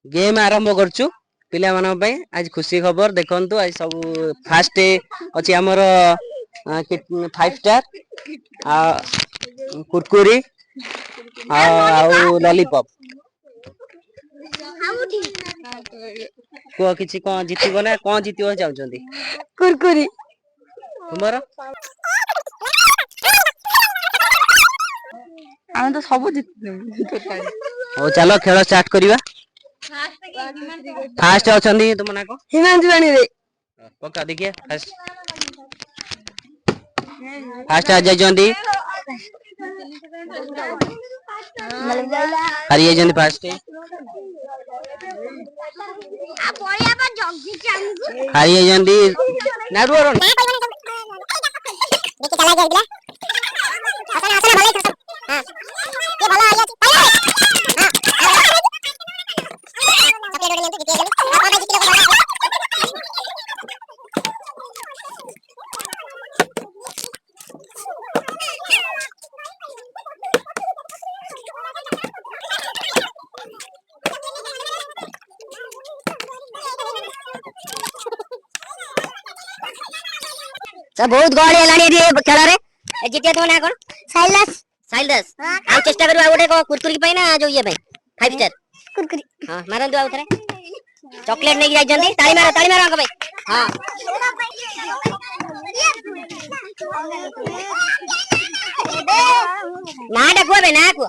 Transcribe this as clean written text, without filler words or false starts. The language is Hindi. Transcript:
गेम आरंभ करछु पिला मानन पई आज खुशी खबर देखंतु आज सब फास्ट अछि हमर 5 स्टार आ कुरकुरी आ लॉलीपॉप को किछि कोन जीतिबो ना कोन जीतिबो चाहउछंती कुरकुरी तुमरो हम तो सब जीत हो चलो खेल स्टार्ट करिवा फास्ट अछंती तुम ना को हिमांशु रानी रे पक्का देखिए फास्ट फास्ट आ जाइजंती हरिये जंती फास्ट आ पळिया पर जल्दी चांगु हरिये जंती ना रुरो देखि चला जाइला आसन आसन भले हां ये भला आइया सब बहुत गहली हेलानी रे खेल रे जितिया तो ना कोन साइलस साइलस आ चेष्टा करू आ गोटे कुरकुरी पई ना जो ये भाई 5 स्टार कुरकुरी हां मारन दो आउथरे चॉकलेट नहीं जाई जंदी ताली मारो अंक भाई हां ना डकुआ बे ना को